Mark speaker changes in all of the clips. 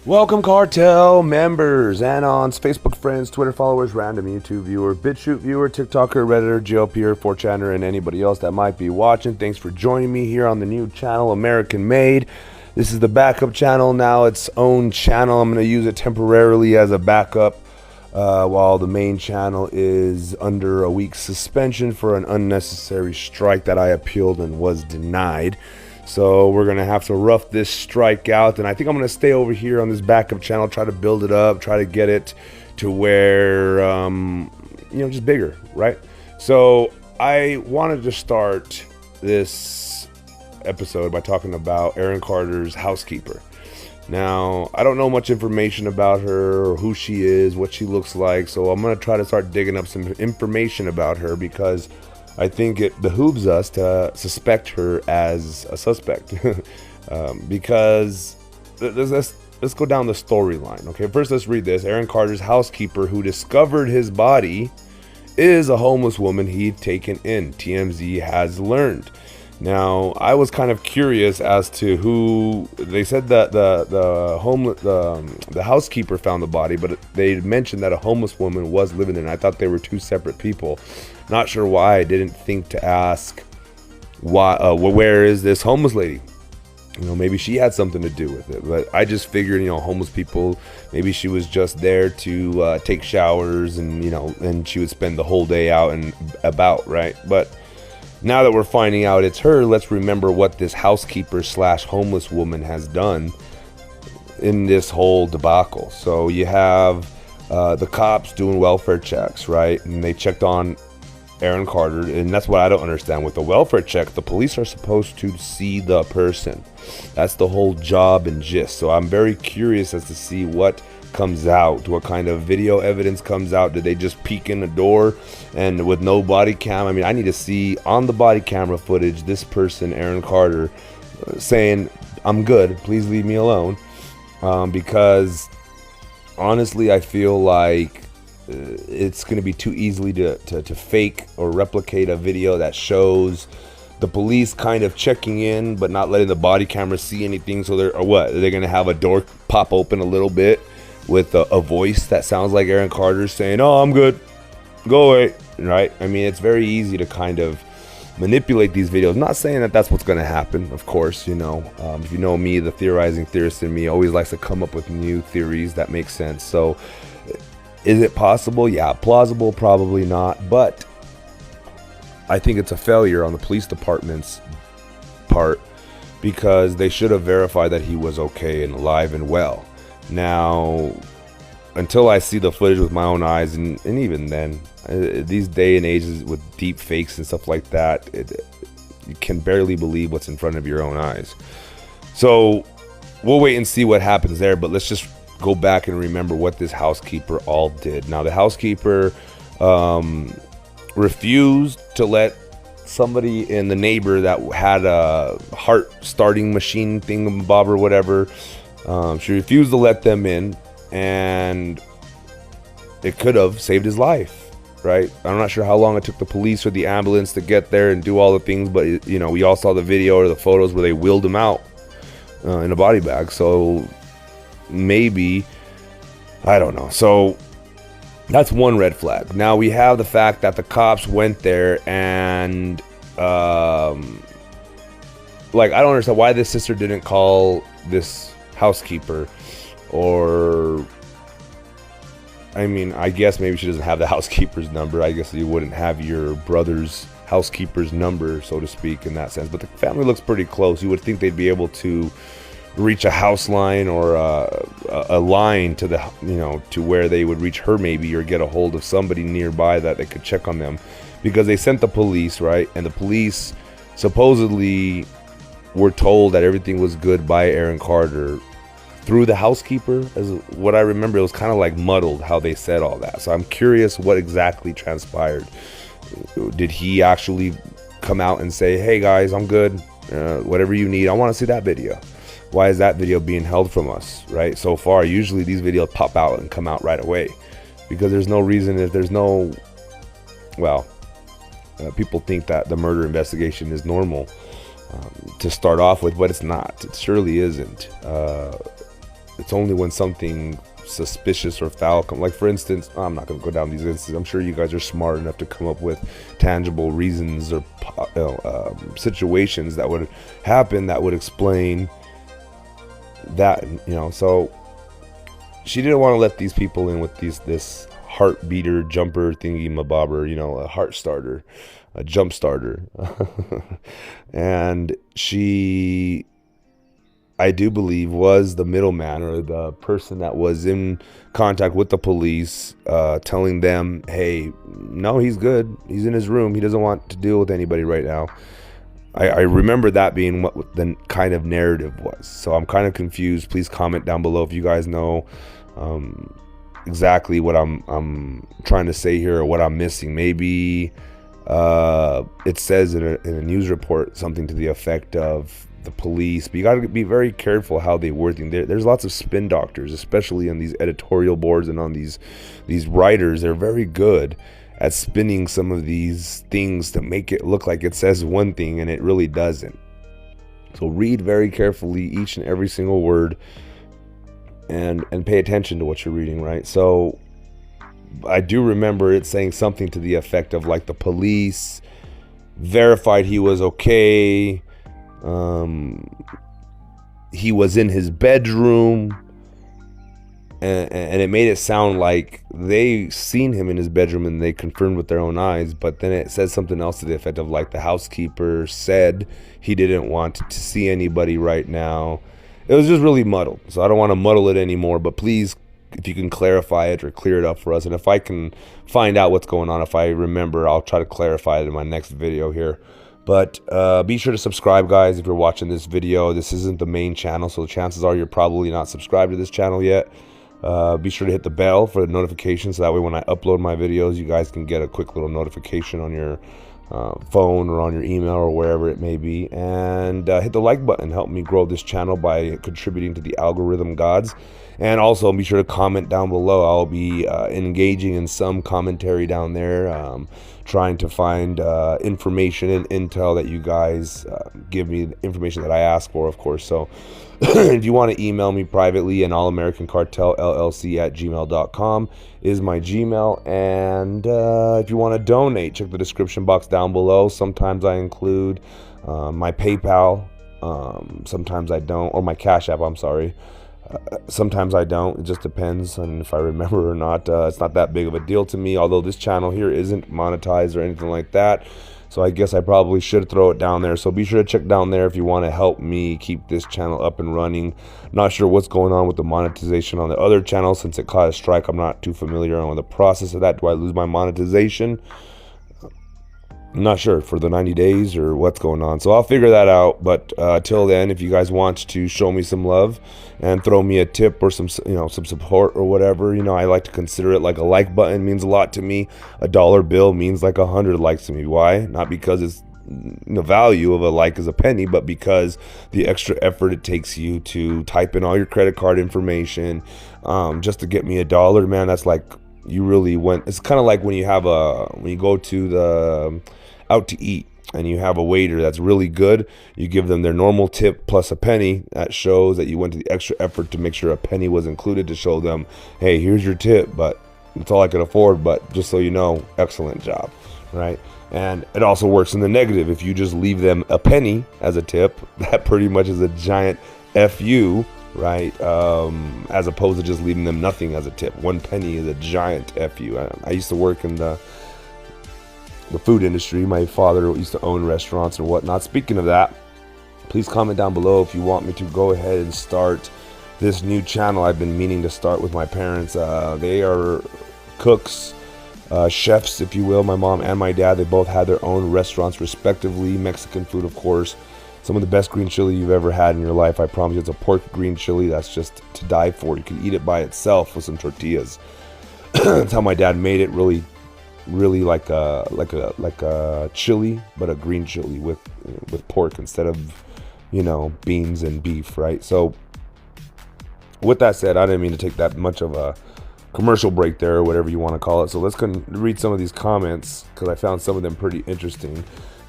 Speaker 1: Welcome, Cartel members, Anons, Facebook friends, Twitter followers, random YouTube viewer, BitChute viewer, TikToker, Redditor, GLPer, 4chaner, and anybody else that might be watching. Thanks for joining me here on the new channel, American Made. This is the backup channel, now its own channel. I'm going to use it temporarily as a backup while the main channel is under a week's suspension for an unnecessary strike that I appealed and was denied. So we're going to have to rough this strike out, and I think I'm going to stay over here on this backup channel, try to build it up, try to get it to where, just bigger, right? So I wanted to start this episode by talking about Aaron Carter's housekeeper. Now, I don't know much information about her or who she is, what she looks like, so I'm going to try to start digging up some information about her because I think it behooves us to suspect her as a suspect. Because let's go down the storyline. Okay, first let's read this. Aaron Carter's housekeeper who discovered his body is a homeless woman he'd taken in, TMZ has learned. Now, I was kind of curious as to who. They said that the housekeeper found the body, but they mentioned that a homeless woman was living there, and I thought they were two separate people. Not sure why I didn't think to ask where is this homeless lady? Maybe she had something to do with it, but I just figured, homeless people, maybe she was just there to take showers and, and she would spend the whole day out and about, right? But now that we're finding out it's her, let's remember what this housekeeper / homeless woman has done in this whole debacle. So you have the cops doing welfare checks, right? And they checked on Aaron Carter, and that's what I don't understand. With the welfare check, the police are supposed to see the person. That's the whole job and gist. So I'm very curious as to see what comes out, what kind of video evidence comes out. Did they just peek in the door and with no body cam? I mean, I need to see on the body camera footage this person, Aaron Carter, saying, "I'm good, please leave me alone," because honestly I feel like it's going to be too easily to fake or replicate a video that shows the police kind of checking in but not letting the body camera see anything. So they're going to have a door pop open a little bit with a voice that sounds like Aaron Carter saying, "Oh, I'm good, go away," right? I mean, it's very easy to kind of manipulate these videos. I'm not saying that that's what's going to happen, of course. If you know me, the theorizing theorist in me always likes to come up with new theories that make sense. So is it possible? Yeah. Plausible? Probably not. But I think it's a failure on the police department's part because they should have verified that he was okay and alive and well. Now, until I see the footage with my own eyes, and even then, these day and ages with deep fakes and stuff like that, you can barely believe what's in front of your own eyes. So we'll wait and see what happens there, but let's just go back and remember what this housekeeper all did. Now, the housekeeper refused to let somebody in the neighbor that had a heart starting machine thingamabob or whatever, she refused to let them in, and it could have saved his life, right? I'm not sure how long it took the police or the ambulance to get there and do all the things, but we all saw the video or the photos where they wheeled him out in a body bag. So maybe, I don't know. So that's one red flag. Now we have the fact that the cops went there and I don't understand why this sister didn't call this housekeeper, or I mean, I guess maybe she doesn't have the housekeeper's number. I guess you wouldn't have your brother's housekeeper's number, so to speak, in that sense. But the family looks pretty close. You would think they'd be able to reach a house line or a line to the to where they would reach her, maybe, or get a hold of somebody nearby that they could check on them, because they sent the police, right? And the police supposedly were told that everything was good by Aaron Carter through the housekeeper. As what I remember, it was kind of like muddled how they said all that. So I'm curious what exactly transpired. Did he actually come out and say, "Hey guys, I'm good, whatever you need"? I want to see that video. Why is that video being held from us, right? So far, usually these videos pop out and come out right away, because there's no reason. If there's no, people think that the murder investigation is normal to start off with, but it's not. It surely isn't. It's only when something suspicious or foul like, for instance, I'm not going to go down these instances. I'm sure you guys are smart enough to come up with tangible reasons or situations that would happen that would explain that, so she didn't want to let these people in with this heart beater, jumper thingy mabobber, a heart starter, a jump starter. And she, I do believe, was the middleman, or the person that was in contact with the police, telling them, hey, no, he's good. He's in his room. He doesn't want to deal with anybody right now. I remember that being what the kind of narrative was. So I'm kind of confused. Please comment down below if you guys know exactly what I'm trying to say here, or what I'm missing. Maybe it says in a news report something to the effect of the police, but you got to be very careful how they word things. There's lots of spin doctors, especially on these editorial boards and on these writers. They're very good at spinning some of these things to make it look like it says one thing and it really doesn't. So read very carefully each and every single word, and pay attention to what you're reading, right? So I do remember it saying something to the effect of like the police verified he was okay. He was in his bedroom, and it made it sound like they seen him in his bedroom and they confirmed with their own eyes. But then it says something else to the effect of like the housekeeper said he didn't want to see anybody right now. It was just really muddled, so I don't want to muddle it anymore. But please, if you can clarify it or clear it up for us, and if I can find out what's going on, if I remember, I'll try to clarify it in my next video here. But be sure to subscribe, guys, if you're watching this video. This isn't the main channel, so the chances are you're probably not subscribed to this channel yet. Be sure to hit the bell for the notifications, so that way when I upload my videos, you guys can get a quick little notification on your phone or on your email or wherever it may be. And hit the like button. Help me grow this channel by contributing to the algorithm gods. And also be sure to comment down below. I'll be engaging in some commentary down there, trying to find information and intel that you guys give me, the information that I ask for, of course. So if you want to email me privately, anallamericancartelllc at gmail.com is my Gmail. And if you want to donate, check the description box down below. Sometimes I include my PayPal, sometimes I don't, or my Cash App, I'm sorry. Sometimes I don't. It just depends on if I remember or not. It's not that big of a deal to me, although this channel here isn't monetized or anything like that. So I guess I probably should throw it down there. So be sure to check down there if you want to help me keep this channel up and running. Not sure what's going on with the monetization on the other channel since it caught a strike. I'm not too familiar on the process of that. Do I lose my monetization? I'm not sure for the 90 days or what's going on. So I'll figure that out. But till then, if you guys want to show me some love and throw me a tip or some support or whatever, I like to consider it like a like button means a lot to me. A dollar bill means like 100 likes to me. Why? Not because it's the value of a like is a penny, but because the extra effort it takes you to type in all your credit card information just to get me $1, man. That's like you really went. It's kind of like when you have when you go to the out to eat and you have a waiter that's really good, you give them their normal tip plus a penny. That shows that you went to the extra effort to make sure a penny was included, to show them, hey, here's your tip, but it's all I can afford, but just so you know, excellent job, right? And it also works in the negative. If you just leave them a penny as a tip, that pretty much is a giant FU, right? As opposed to just leaving them nothing as a tip. 1 penny is a giant FU. I used to work in the food industry. My father used to own restaurants and whatnot. Speaking of that, please comment down below if you want me to go ahead and start this new channel I've been meaning to start with my parents. They are cooks, chefs, if you will. My mom and my dad, they both had their own restaurants respectively. Mexican food, of course. Some of the best green chili you've ever had in your life. I promise you, it's a pork green chili that's just to die for. You can eat it by itself with some tortillas. That's how my dad made it. Really like a chili, but a green chili with pork instead of beans and beef, right? So with that said, I didn't mean to take that much of a commercial break there, or whatever you want to call it. So let's read some of these comments, because I found some of them pretty interesting.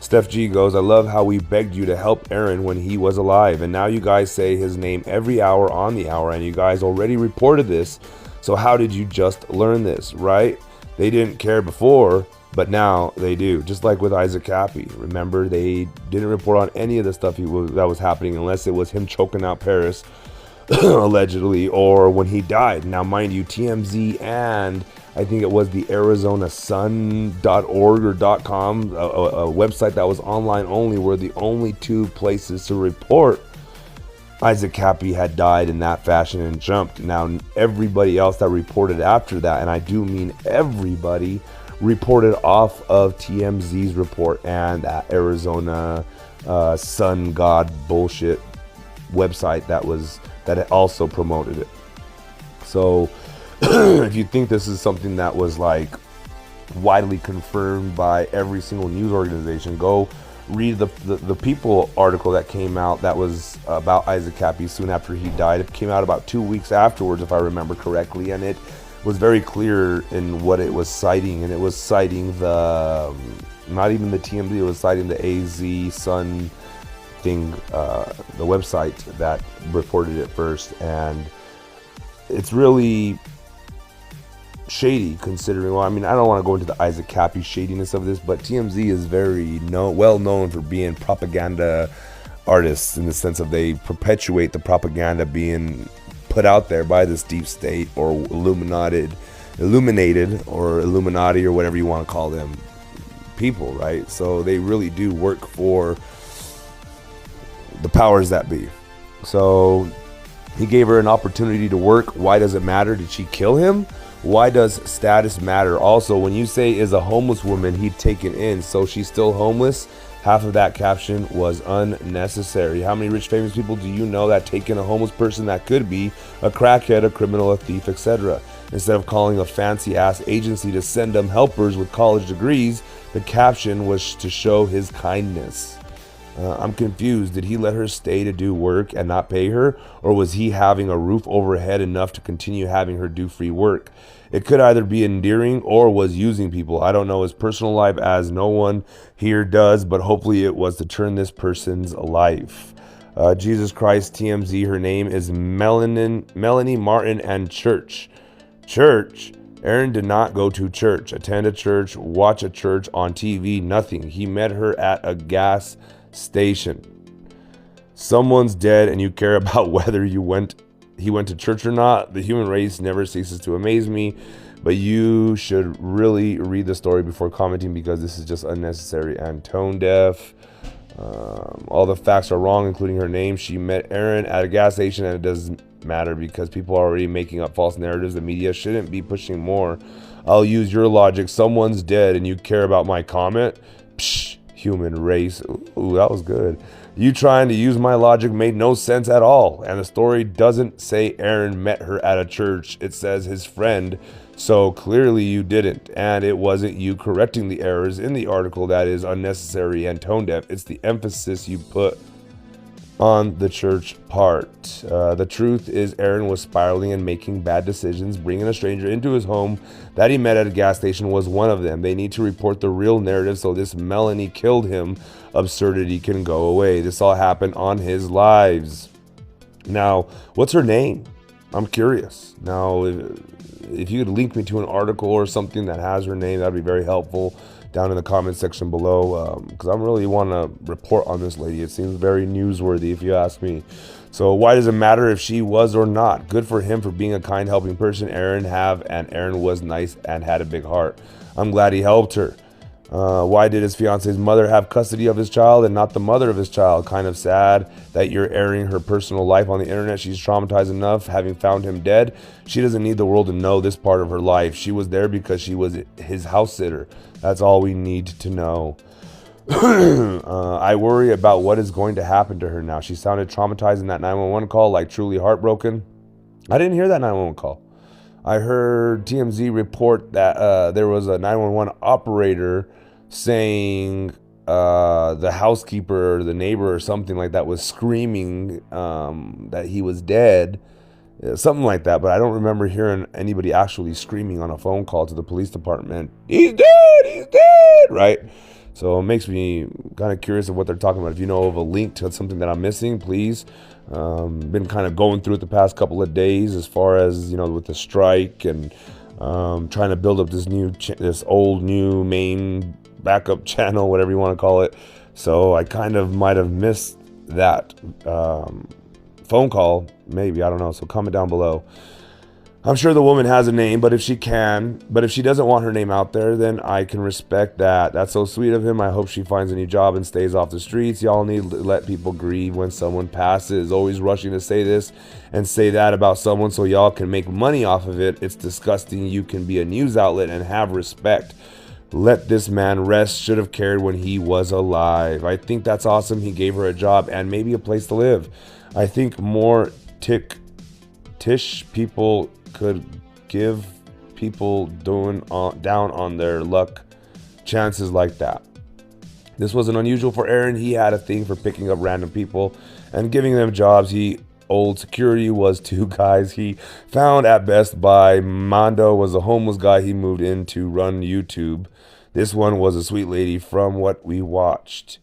Speaker 1: Steph G goes, I love how we begged you to help Aaron when he was alive, and now you guys say his name every hour on the hour, and you guys already reported this. So how did you just learn this, right? They didn't care before, but now they do. Just like with Isaac Cappy. Remember, they didn't report on any of the stuff that was happening unless it was him choking out Paris, allegedly, or when he died. Now, mind you, TMZ and I think it was the ArizonaSun.org or .com, a website that was online only, were the only two places to report Isaac Cappy had died in that fashion and jumped. Now, everybody else that reported after that, and I do mean everybody, reported off of TMZ's report and that Arizona Sun God bullshit website that also promoted it. So if you think this is something that was like widely confirmed by every single news organization, go read the People article that came out that was about Isaac Cappy soon after he died. It came out about 2 weeks afterwards, if I remember correctly, and it was very clear in what it was citing, and it was citing the not even the TMZ, it was citing the AZ Sun thing, the website that reported it first. And it's really shady, considering, well, I mean, I don't want to go into the Isaac Cappy shadiness of this, but TMZ is very well known for being propaganda artists, in the sense of they perpetuate the propaganda being put out there by this deep state or illuminated or Illuminati or whatever you want to call them people, right? So they really do work for the powers that be. So he gave her an opportunity to work. Why does it matter? Did she kill him? Why does status matter? Also, when you say is a homeless woman he'd taken in, so she's still homeless, half of that caption was unnecessary. How many rich famous people do you know that take in a homeless person that could be a crackhead, a criminal, a thief, etc.? Instead of calling a fancy ass agency to send them helpers with college degrees, the caption was to show his kindness. I'm confused. Did he let her stay to do work and not pay her? Or was he having a roof overhead enough to continue having her do free work? It could either be endearing or was using people. I don't know his personal life, as no one here does, but hopefully it was to turn this person's life. Jesus Christ, TMZ, her name is Melanie Martin and Church. Aaron did not go to church, attend a church, watch a church on TV, nothing. He met her at a gas station. Someone's dead and you care about whether he went to church or not. The human race never ceases to amaze me, but you should really read the story before commenting, because this is just unnecessary and tone deaf. All the facts are wrong, including her name. She met Aaron at a gas station, and it doesn't matter because people are already making up false narratives. The media shouldn't be pushing more. I'll use your logic. Someone's dead and you care about my comment? Psh, human race. Ooh, that was good. You trying to use my logic made no sense at all. And the story doesn't say Aaron met her at a church. It says his friend. So clearly you didn't. And it wasn't you correcting the errors in the article that is unnecessary and tone deaf. It's the emphasis you put on the church part. The truth is Aaron was spiraling and making bad decisions. Bringing a stranger into his home that he met at a gas station was one of them. They need to report the real narrative so this Melanie killed him absurdity can go away. This all happened on his lives. Now, what's her name? I'm curious. Now, if you could link me to an article or something that has her name, that'd be very helpful down in the comment section below, because I really want to report on this lady. It seems very newsworthy, if you ask me. So why does it matter if she was or not? Good for him for being a kind, helping person. Aaron was nice and had a big heart. I'm glad he helped her. Why did his fiance's mother have custody of his child and not the mother of his child? Kind of sad that you're airing her personal life on the internet. She's traumatized enough having found him dead. She doesn't need the world to know this part of her life. She was there because she was his house sitter. That's all we need to know. I worry about what is going to happen to her now. She sounded traumatized in that 911 call, like truly heartbroken. I didn't hear that 911 call. I heard TMZ report that there was a 911 operator saying the housekeeper or the neighbor or something like that was screaming that he was dead, something like that. But I don't remember hearing anybody actually screaming on a phone call to the police department, he's dead, right? So it makes me kind of curious of what they're talking about. If you know of a link to something that I'm missing, please. Been kind of going through it the past couple of days as far as, with the strike and trying to build up this old new main backup channel, whatever you want to call it. So I kind of might have missed that phone call, maybe, I don't know. So comment down below. I'm sure the woman has a name, but if she doesn't want her name out there, then I can respect that. That's so sweet of him. I hope she finds a new job and stays off the streets. Y'all need to let people grieve when someone passes. Always rushing to say this and say that about someone so y'all can make money off of it. It's disgusting. You can be a news outlet and have respect. Let this man rest. Should have cared when he was alive. I think that's awesome. He gave her a job and maybe a place to live. I think more tish people could give people down on their luck chances like that. This wasn't unusual for Aaron. He had a thing for picking up random people and giving them jobs. Old security was 2 guys he found at Best Buy. Mondo was a homeless guy he moved in to run YouTube. This one was a sweet lady from what we watched.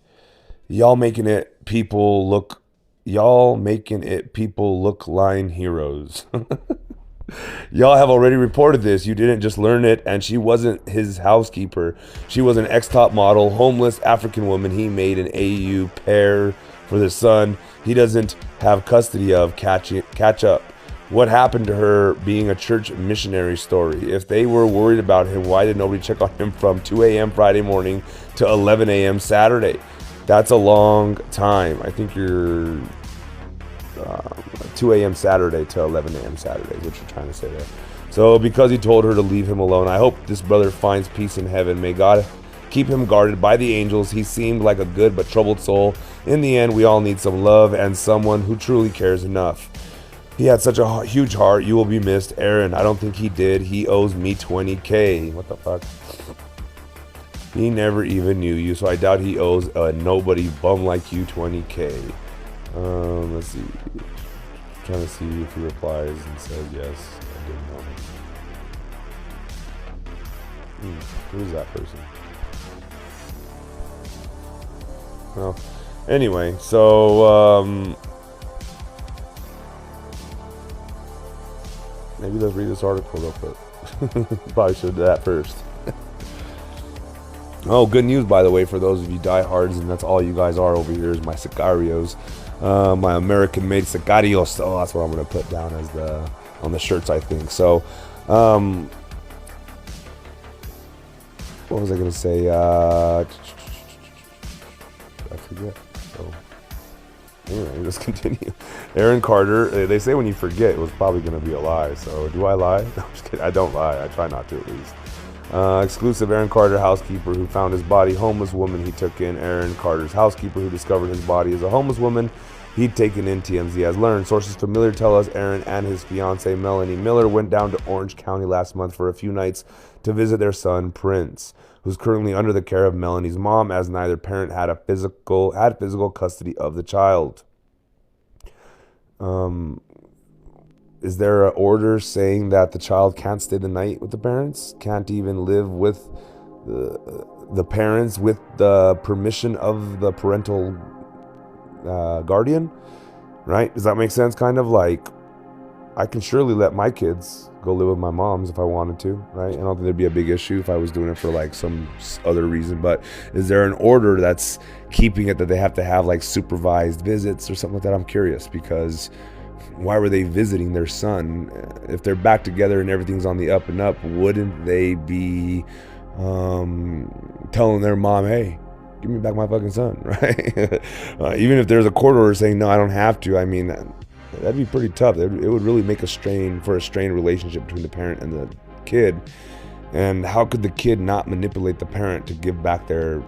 Speaker 1: Y'all making it people look line heroes. Y'all have already reported this. You didn't just learn it, and she wasn't his housekeeper. She was an ex-top model, homeless African woman he made an AU pair for their son he doesn't have custody of. Catch up. What happened to her being a church missionary story? If they were worried about him, why did nobody check on him from 2 a.m. Friday morning to 11 a.m. Saturday? That's a long time. I think you're 2 a.m. Saturday to 11 a.m. Saturday is what you're trying to say there. So because he told her to leave him alone, I hope this brother finds peace in heaven. May God keep him guarded by the angels. He seemed like a good but troubled soul. In the end, we all need some love and someone who truly cares enough. He had such a huge heart. You will be missed, Aaron. I don't think he did. He owes me $20K. What the fuck? He never even knew you, so I doubt he owes a nobody bum like you $20K. Let's see. Trying to see if he replies and says yes. I didn't know him. Who is that person? Well, anyway, so maybe let's read this article real quick. Probably should do that first. Oh, good news, by the way, for those of you diehards, and that's all you guys are over here, is my sicarios. My American-made sicarios. Oh, that's what I'm going to put down as on the shirts, I think. So, what was I going to say? I forget. So, anyway, let's continue. Aaron Carter. They say when you forget, it was probably going to be a lie. So, do I lie? No, I'm just kidding. I don't lie. I try not to, at least. Exclusive Aaron Carter housekeeper who found his body. Homeless woman he took in. Aaron Carter's housekeeper who discovered his body is a homeless woman he'd taken in, TMZ has learned. Sources familiar tell us Aaron and his fiancée Melanie Miller went down to Orange County last month for a few nights to visit their son Prince, who's currently under the care of Melanie's mom, as neither parent had physical custody of the child. Is there an order saying that the child can't stay the night with the parents? Can't even live with the parents with the permission of the parental guardian? Right? Does that make sense? Kind of like, I can surely let my kids go live with my moms if I wanted to, right? I don't think there'd be a big issue if I was doing it for like some other reason. But is there an order that's keeping it that they have to have like supervised visits or something like that? I'm curious, because why were they visiting their son? If they're back together and everything's on the up and up, wouldn't they be telling their mom, hey, give me back my fucking son, right? Even if there's a court order saying, no, I don't have to, I mean, that'd be pretty tough. It would really make a strained relationship between the parent and the kid. And how could the kid not manipulate the parent to give back their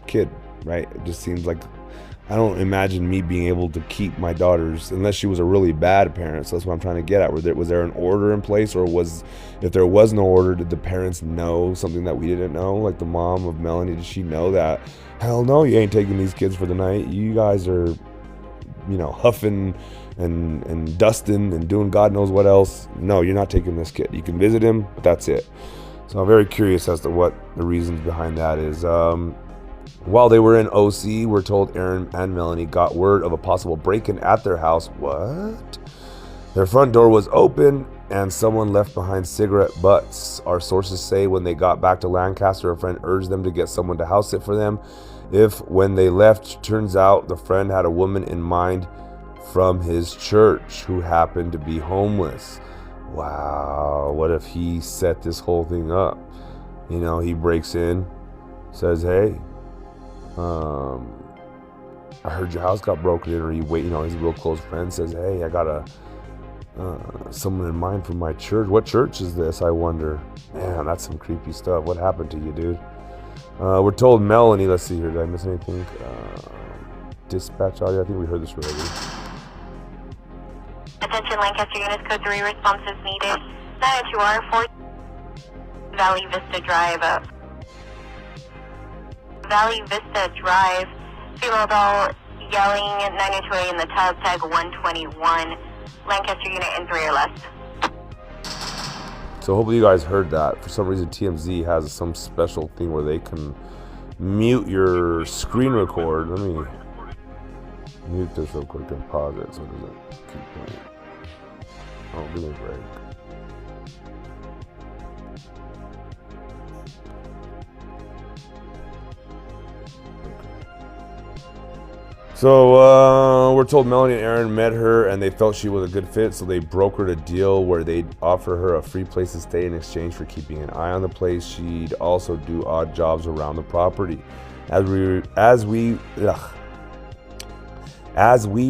Speaker 1: kid, right? It just seems like, I don't imagine me being able to keep my daughters unless she was a really bad parent. So that's what I'm trying to get at. Was there an order in place, or if there was no order, did the parents know something that we didn't know? Like the mom of Melanie, did she know that, hell no, you ain't taking these kids for the night. You guys are, huffing and dusting and doing God knows what else. No, you're not taking this kid. You can visit him, but that's it. So I'm very curious as to what the reasons behind that is. While they were in OC, we're told Aaron and Melanie got word of a possible break-in at their house. What? Their front door was open and someone left behind cigarette butts. Our sources say when they got back to Lancaster, a friend urged them to get someone to house sit for them. When they left, turns out the friend had a woman in mind from his church who happened to be homeless. Wow, what if he set this whole thing up? You know, he breaks in, says, hey, I heard your house got broken in, or he wait, you know, his real close friend says, hey, I got someone in mind from my church. What church is this, I wonder? Man, that's some creepy stuff. What happened to you, dude? We're told Melanie, let's see here, did I miss anything? Dispatch audio, I think we heard this already.
Speaker 2: Attention Lancaster units, code 3 responses needed. 902R4 Valley Vista Drive. Valley Vista Drive. Female doll yelling 902A in the tub, tag 121. Lancaster unit in 3 or less.
Speaker 1: So hopefully you guys heard that. For some reason TMZ has some special thing where they can mute your screen record. Let me mute this real quick and pause it so it doesn't keep playing. Oh, give me a break. So we're told Melanie and Aaron met her and they felt she was a good fit, so they brokered a deal where they'd offer her a free place to stay in exchange for keeping an eye on the place. She'd also do odd jobs around the property. As we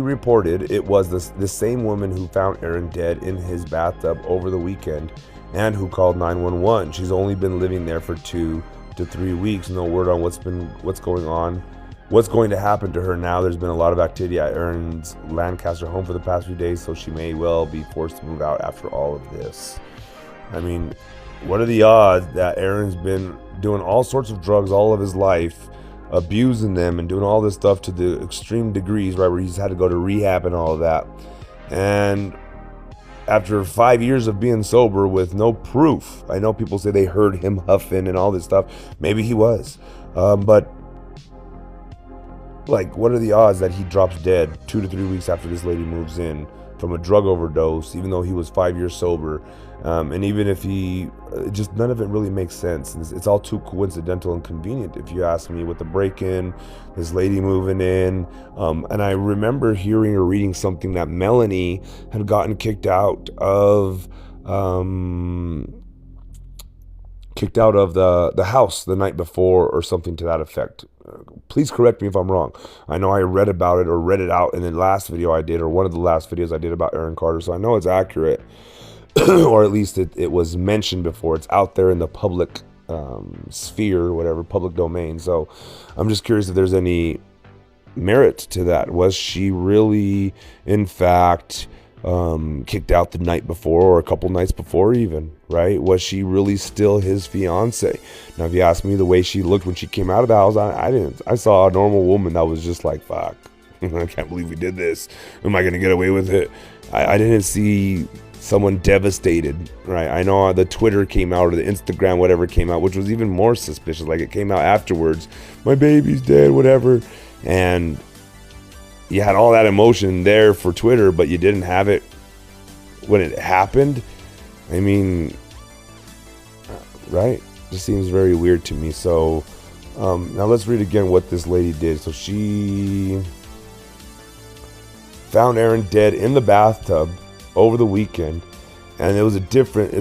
Speaker 1: reported, it was the same woman who found Aaron dead in his bathtub over the weekend and who called 911. She's only been living there for 2 to 3 weeks. No word on what's going to happen to her now. There's been a lot of activity at Aaron's Lancaster home for the past few days, so she may well be forced to move out after all of this. I mean, what are the odds that Aaron's been doing all sorts of drugs all of his life, abusing them and doing all this stuff to the extreme degrees, right, where he's had to go to rehab and all of that. And after 5 years of being sober with no proof, I know people say they heard him huffing and all this stuff. Maybe he was. But like, what are the odds that he drops dead 2 to 3 weeks after this lady moves in from a drug overdose, even though he was 5 years sober? And even if just none of it really makes sense. It's all too coincidental and convenient, if you ask me, with the break-in, this lady moving in. And I remember hearing or reading something that Melanie had gotten kicked out of the house the night before, or something to that effect. Please correct me if I'm wrong. I know I read about it or read it out in the last video I did, or one of the last videos I did about Aaron Carter, so I know it's accurate. Or at least it was mentioned before. It's out there in the public sphere, or whatever, public domain. So I'm just curious if there's any merit to that. Was she really, in fact, kicked out the night before, or a couple nights before even, right? Was she really still his fiance? Now, if you ask me, the way she looked when she came out of the house, I saw a normal woman that was just like, fuck, I can't believe we did this. Am I going to get away with it? I didn't see someone devastated, right? I know the Twitter came out, or the Instagram, whatever came out, which was even more suspicious. Like, it came out afterwards, my baby's dead, whatever. And you had all that emotion there for Twitter, but you didn't have it when it happened. I mean, right? Just seems very weird to me. So now let's read again what this lady did. So she found Aaron dead in the bathtub over the weekend, and it was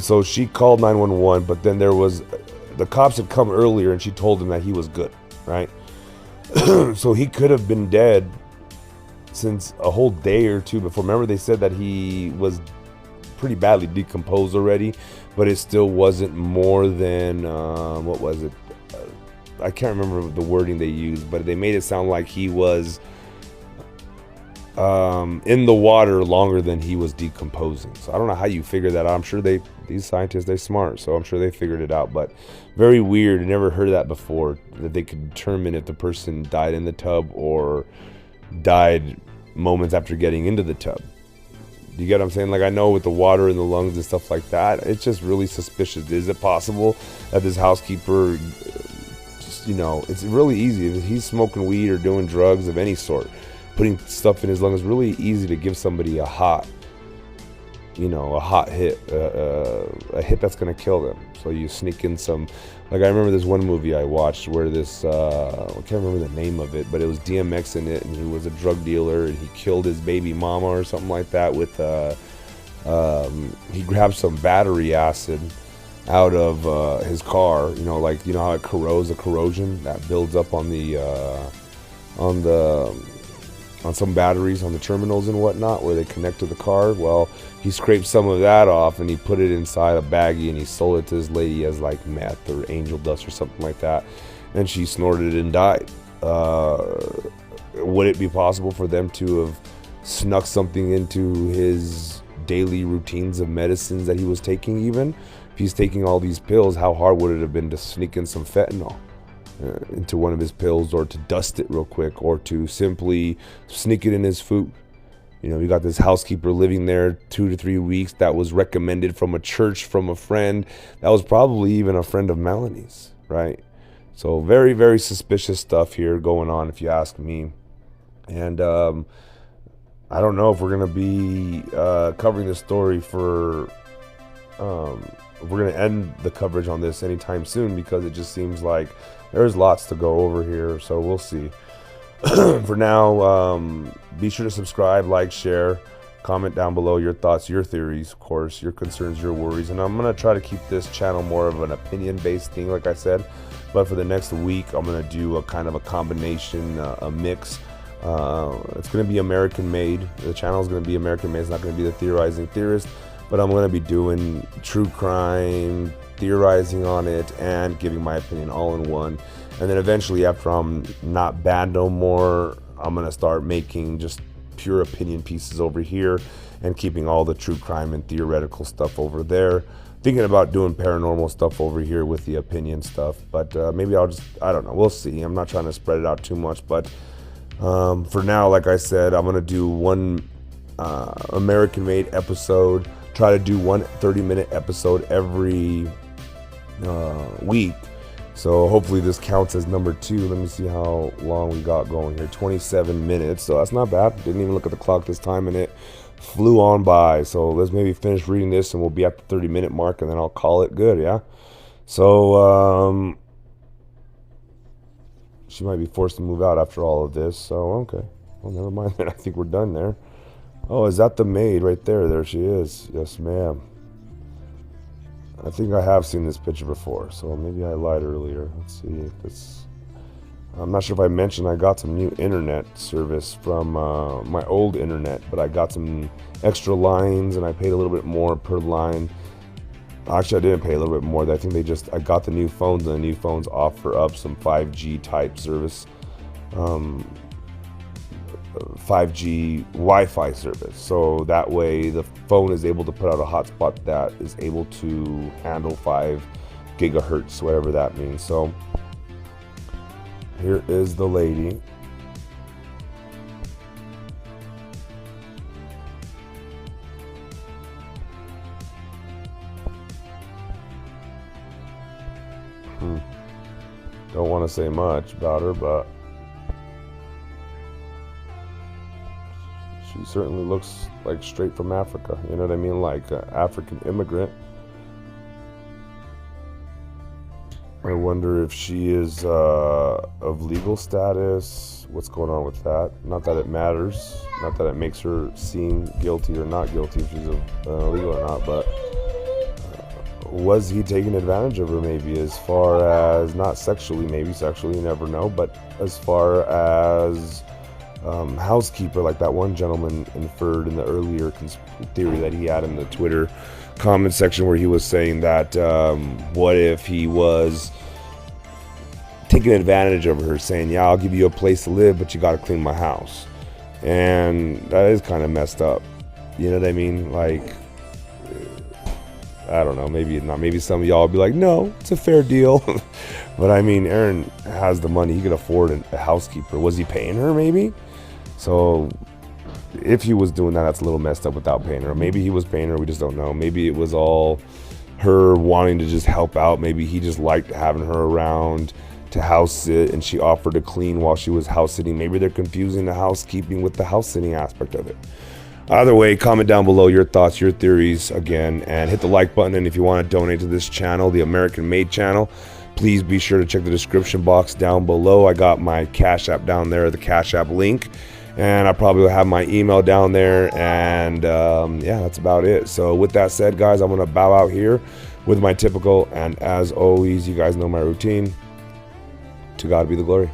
Speaker 1: so she called 911, but then the cops had come earlier and she told him that he was good, right? So he could have been dead since a whole day or two before. Remember, they said that he was pretty badly decomposed already, but it still wasn't more than what was it? I can't remember the wording they used, but they made it sound like he was in the water longer than he was decomposing. So I don't know how you figure that out. I'm sure these scientists, they're smart, so I'm sure they figured it out. But very weird. I never heard that before, that they could determine if the person died in the tub or died moments after getting into the tub. You get what I'm saying? Like, I know with the water in the lungs and stuff like that, it's just really suspicious. Is it possible that this housekeeper you know, it's really easy. If he's smoking weed or doing drugs of any sort, putting stuff in his lungs, really easy to give somebody a hot, you know, a hot hit, a hit that's going to kill them. So you sneak in some, like I remember this one movie I watched where this, I can't remember the name of it, but it was DMX in it, and he was a drug dealer, and he killed his baby mama or something like that with, he grabbed some battery acid out of his car, you know, like, you know how it corrodes, the corrosion that builds up on the on some batteries on the terminals and whatnot where they connect to the car. Well, he scraped some of that off and he put it inside a baggie and he sold it to his lady as like meth or angel dust or something like that, and she snorted it and died. Would it be possible for them to have snuck something into his daily routines of medicines that he was taking? Even if he's taking all these pills, how hard would it have been to sneak in some fentanyl into one of his pills, or to dust it real quick, or to simply sneak it in his food? You know, you got this housekeeper living there 2 to 3 weeks that was recommended from a church, from a friend that was probably even a friend of Melanie's, right? So very, very suspicious stuff here going on, if you ask me. And I don't know if we're going to be covering this story for, we're going to end the coverage on this anytime soon, because it just seems like there's lots to go over here. So we'll see. For now, be sure to subscribe, like, share, comment down below your thoughts, your theories, of course, your concerns, your worries. And I'm going to try to keep this channel more of an opinion-based thing, like I said. But for the next week, I'm going to do a kind of a combination, a mix. It's going to be American made. The channel is going to be American made. It's not going to be the theorizing theorist, but I'm going to be doing true crime, theorizing on it, and giving my opinion all in one. And then eventually, after I'm not banned no more, I'm going to start making just pure opinion pieces over here and keeping all the true crime and theoretical stuff over there. Thinking about doing paranormal stuff over here with the opinion stuff, but maybe I'll just, I don't know, we'll see. I'm not trying to spread it out too much, but for now, like I said, I'm going to do one American-made episode, try to do one 30-minute episode every week. So hopefully this counts as number 2. Let me see how long we got going here. 27 minutes, so that's not bad. Didn't even look at the clock this time, and it flew on by. So let's maybe finish reading this, and we'll be at the 30-minute mark, and then I'll call it good, yeah? So, she might be forced to move out after all of this, so okay. Well, never mind then. I think we're done there. Oh, is that the maid right there? There she is. Yes, ma'am. I think I have seen this picture before, so maybe I lied earlier. Let's see if this... I'm not sure if I mentioned I got some new internet service from my old internet, but I got some extra lines, and I paid a little bit more per line. Actually, I didn't pay a little bit more. I think I got the new phones, and the new phones offer up some 5G type service, 5G Wi-Fi service. So that way the phone is able to put out a hotspot that is able to handle 5 gigahertz, whatever that means. So here is the lady. Don't want to say much about her, but she certainly looks like straight from Africa. You know what I mean? Like an African immigrant. I wonder if she is of legal status. What's going on with that? Not that it matters. Not that it makes her seem guilty or not guilty if she's illegal or not, but was he taking advantage of her maybe, as far as, not sexually, maybe sexually, you never know, but as far as housekeeper, like that one gentleman inferred in the earlier theory that he had in the Twitter comment section, where he was saying that what if he was taking advantage of her, saying, yeah, I'll give you a place to live, but you got to clean my house. And that is kind of messed up. You know what I mean? Like, I don't know, maybe not. Maybe some of y'all will be like, no, it's a fair deal. But I mean, Aaron has the money. He could afford a housekeeper. Was he paying her maybe? So if he was doing that, that's a little messed up without paying her. Maybe he was paying her. We just don't know. Maybe it was all her wanting to just help out. Maybe he just liked having her around. to house sit, and she offered to clean while she was house sitting. Maybe they're confusing the housekeeping with the house sitting aspect of it. Either way, comment down below your thoughts, your theories again, and hit the like button. And if you want to donate to this channel, the American Made channel, please be sure to check the description box down below. I got my Cash App down there, the Cash App link, and I probably will have my email down there. And yeah, that's about it. So with that said, guys, I'm going to bow out here with my typical, and as always, you guys know my routine. To God be the glory.